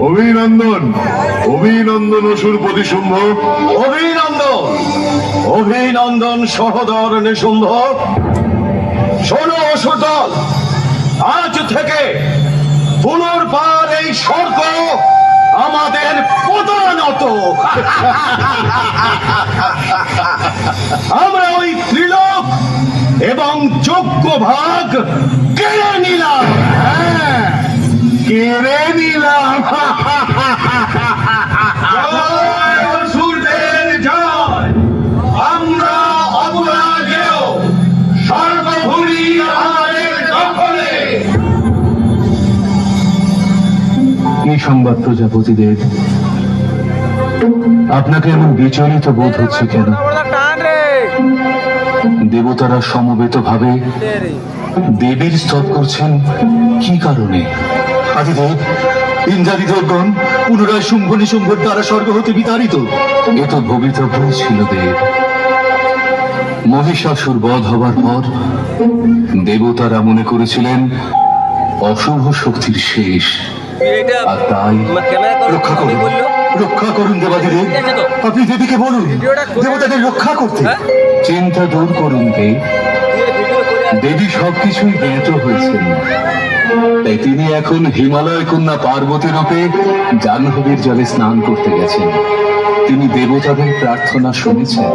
অভিনন্দন, অভিনন্দন অসুরপতি শুম্ভ। অভিনন্দন, অভিনন্দন সহোদর নিশুম্ভ। শোনো অসুর দল, আজ থেকে পুনর্বার এই স্বর্গ আমাদের প্রধানত। আমরা ওই ত্রিলোক এবং যোগ্য ভাগ কেড়ে নিলাম। কেড়ে নিলাম। জয় অসুরদের জয়। আমরা অপরাজেয়, সর্বভূমি আমাদের দখলে। এই সংবাদ প্রজাপতিদের আপনাকে এমন বিচলিত বোধ হচ্ছে কেন? দেবতারা সমবেত ভাবে দেবীর স্তব করছেন কি কারণে? আদিদেব, ইন্দ্রাদিদেবগণ পুনরায় শুম্ভ নিশুম্ভের দ্বারা স্বর্গ হতে বিতাড়িত। এ তো ভবিতব্যই ছিল দেব। মহিষাসুর বধ হবার পর দেবতারা মনে করেছিলেন অশুভ শক্তির শেষ, আর তাই রক্ষা করুন, রক্ষা করুন দেবাদিদেব। আপনি দেবীকে বলুন দেবতাদের রক্ষা করতে। চিন্তা দূর করুন দেব। দেবী সবকিছুই জ্ঞাত হয়েছেন, তাই তিনি এখন হিমালয় কন্যা পার্বতী রূপে জাহ্নবীর জলে স্নান করতে গেছেন। তিনি দেবতাদের প্রার্থনা শুনেছেন।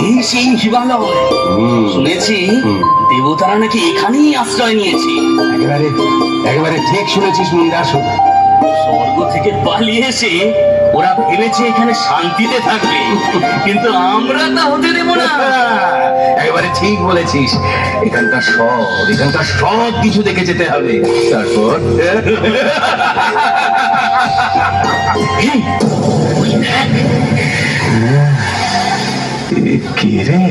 এই সেই হিমালয়, শুনেছি দেবতারা নাকি এখানেই আশ্রয় নিয়েছে। একেবারে একেবারে ঠিক শুনেছিস মুন্ডাসু। স্বর্গ থেকে পালিয়ে এসে ওরা ভেবেছে এখানে শান্তিতে থাকবে, কিন্তু আমরা তা হতে দেব না। একেবারে ঠিক বলেছিস। এখানকার সব কিছু দেখে যেতে হবে। তারপর কে রে?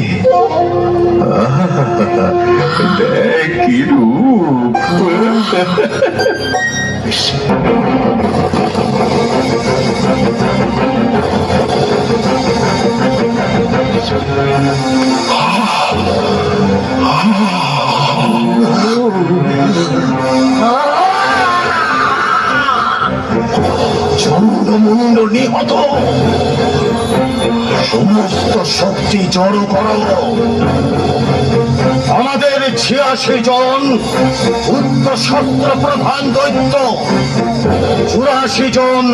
দেখ কি রূপ! চন্দ্রমুণ্ড নিহত, সমস্ত শক্তি জড়ো করো। আমাদের ৮৬ জন উচ্চশস্ত্র প্রধান দৈত্য, ৮৪ জন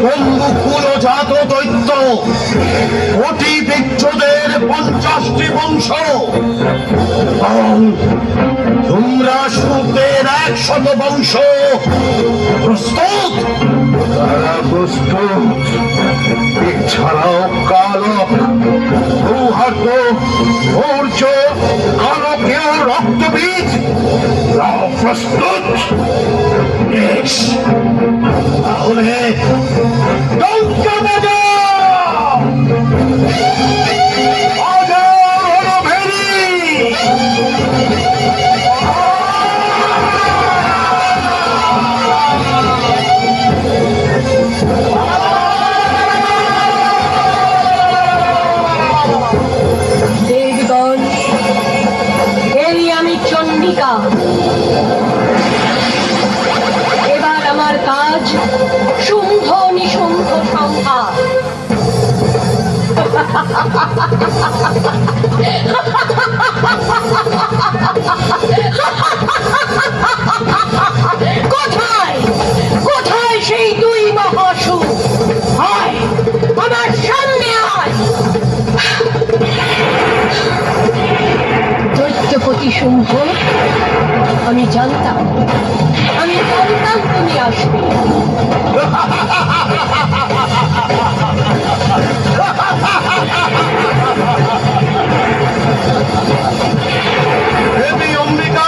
বন্ধুকুল জাত দৈত্য, কোটি বৃক্ষদের ৫০টি বংশ এবং ধূম্রাসুরদের ১০০ বংশ প্রস্তুত। তারা প্রস্তুত। এছাড়াও কালক, সৌহার্দ, ধৈর্য, কালকেও রক্তবীজ প্রস্তুত। বেশ, তাহলে ডঙ্কা বাজাও। বাজাও রণভেরি। দেবগণ, এই আমি চণ্ডিকা। এবার আমার কাজ শুম্ভ নিশুম্ভ সংহার। কোথায় কোথায় সেই দুই মহাসুর? আয়, আমার সামনে আয়। দৈত্যপতি শুম্ভ, আমি জানতাম তুমি আসবে। দেবী অম্বিকা,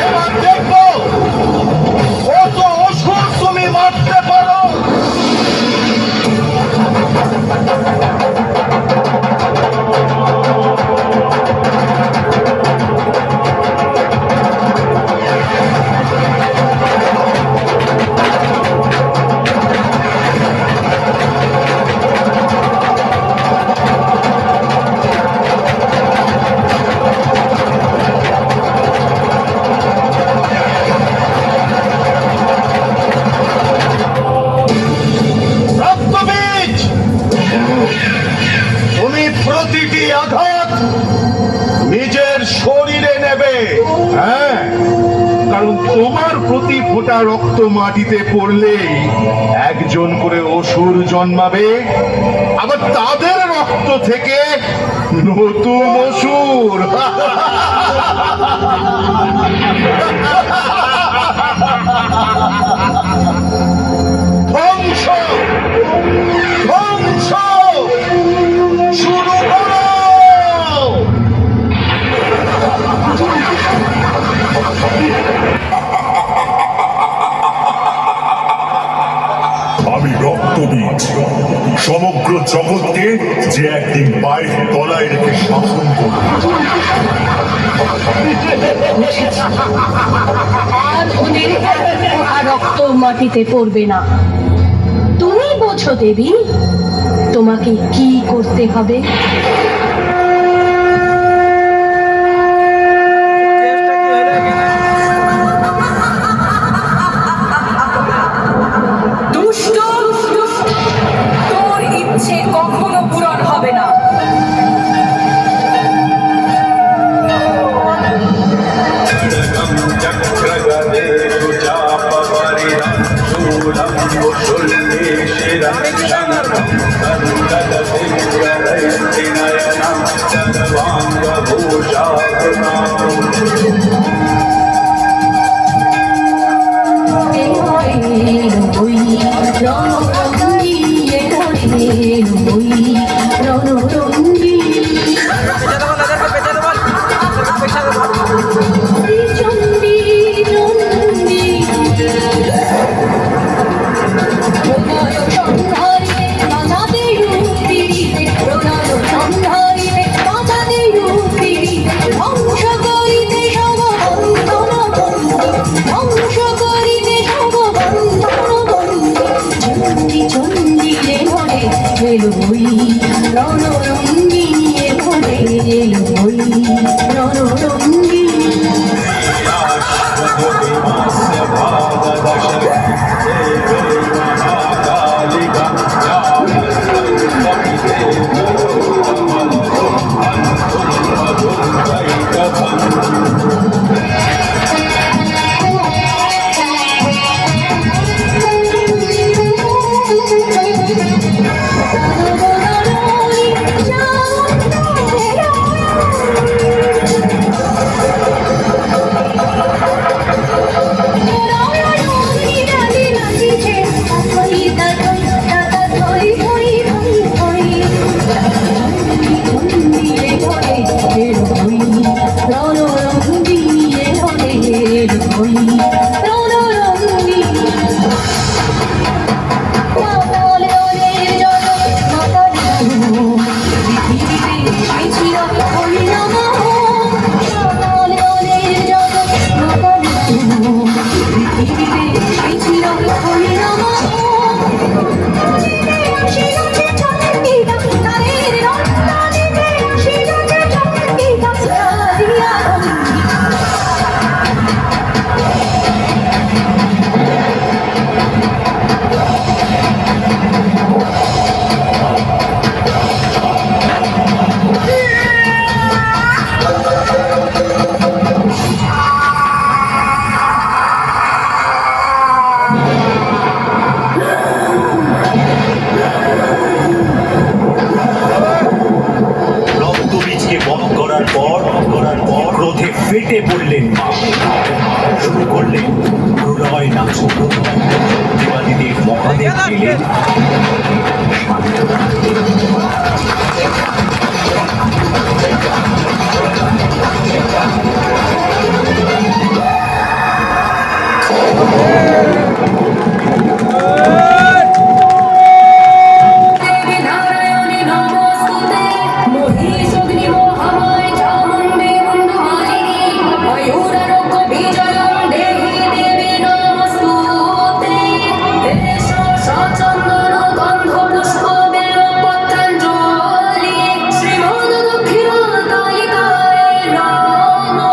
এবার দেখবো কত অসুর তুমি মারতে পারো। রক্তবীজ, তুমি প্রতিটি আঘাত নিজের শরীরে নেবে। হ্যাঁ, কারণ তোমার প্রতি ফোঁটা রক্ত মাটিতে পড়লেই একজন করে অসুর জন্মাবে, আবার তাদের রক্ত থেকে নতুন অসুর। ধ্বংস, ধ্বংস, শুরু করো। আমি রক্তবীজ, সমগ্র জগৎকে যে একদিন পায়ের তলায় রেখে শাসন করব। আর ওদের রক্ত মাটিতে পড়বে না। তুমি বোঝো দেবী, তোমাকে কি করতে হবে। দুষ্ট, তোর ইচ্ছে কখনো পূরণ হবে না। ধ্বংস করিতে সব রক্তবীজকে বধ করার পর ক্রোধে ফেটে পড়লেন মা। শুরু করলেন প্রলয় নাচন। দেবাদিদেব মহাদেব পেলেন দেবী নারায়ণী নমস্তুতে মহিষগ্নি মোহাময় চামুণ্ডী মুণ্ডমালিনী ময়ূরারোগ্য বিজয়ং দেহি দেবী নমস্তুতে দেশ সচন্দন গন্ধ পুষ্প বেল পত্রাঞ্জলি শ্রীমদ দক্ষিণাকালিকায় নমঃ।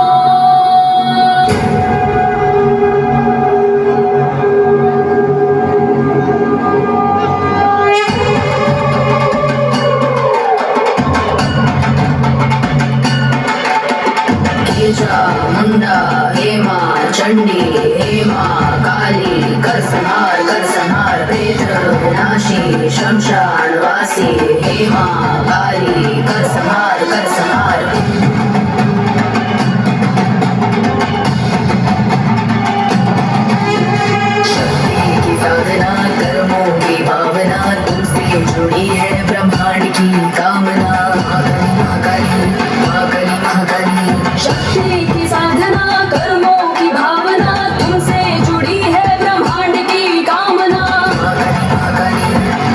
मुंडा हेमा चंडी हेमा काली कर संहार प्रेत विनाशी शमशान वासी हेमा काली कर संहार शक्ति की साधना कर्मों की भावना तुमसे जुड़ी है ब्रह्मांड की कामना महाकाली महाकाली महाकाली शक्ति की साधना कर्मों की भावना तुमसे जुड़ी है ब्रह्मांड की कामना महाकाली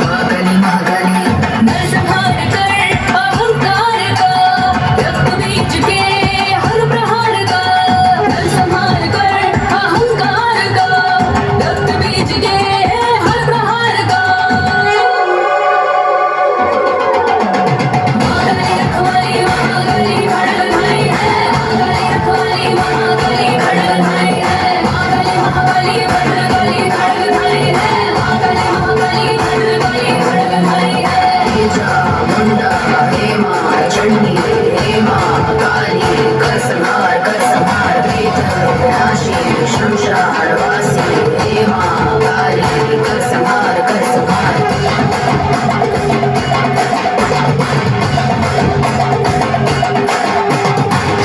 महाकाली महाकाली नरसंहार कर अहंकार का रक्त बीज के हर प्रहार का नरसंहार कर अहंकार का रक्त बीज के हर प्रहार का महाकाली रखवाली महाकाली खड़ग भाई है महाकाली रखवाली महाकाली खड़ग भाई है महाकाली महाकाली भद्रकाली खड़ग भाई है महाकाली महाकाली भद्रकाली खड़ग भाई है मुंडा हेमा चंडी हेमा काली कर संहार प्रेत विनाशी शमशान वासी हेमा काली कर संहार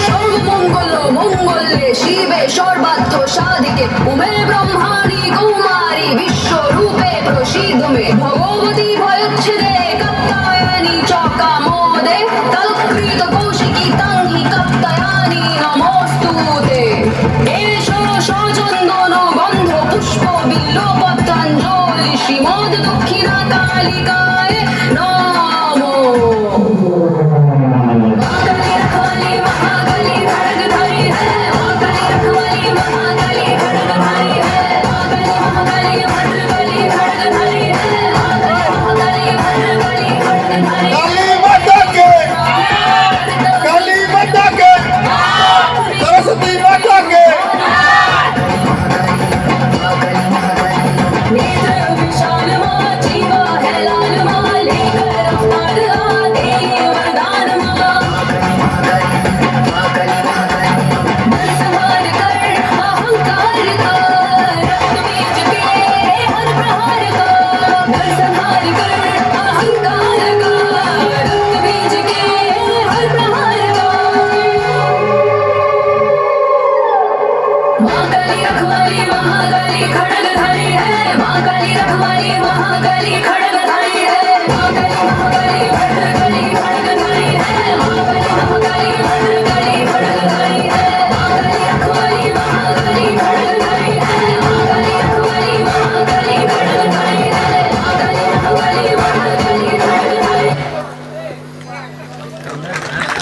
সর্বমঙ্গল মঙ্গলে শিবে সর্বার্থ সাধিকে উমে ব্রহ্মাণী কৌমারী বিশ্বরূপে প্রসিদ্ধ মে ভগবতী ভয়চ্ছেদে কাত্তায়নী চকামোদে কালকৃত কৌশিকী তাংহি কাত্তায়ানী নমস্তুতে এষ সচন্দন গন্ধ পুষ্প বিল্ল পত্রাঞ্জলি শ্রীমদ দক্ষিণা কালিকায় নমঃ। महाकाली रखवाली महाकाली खड़ग धारी है महाकाली रखवाली महाकाली खड़ग धारी महाकाली रखवाली महाकाली खड़ग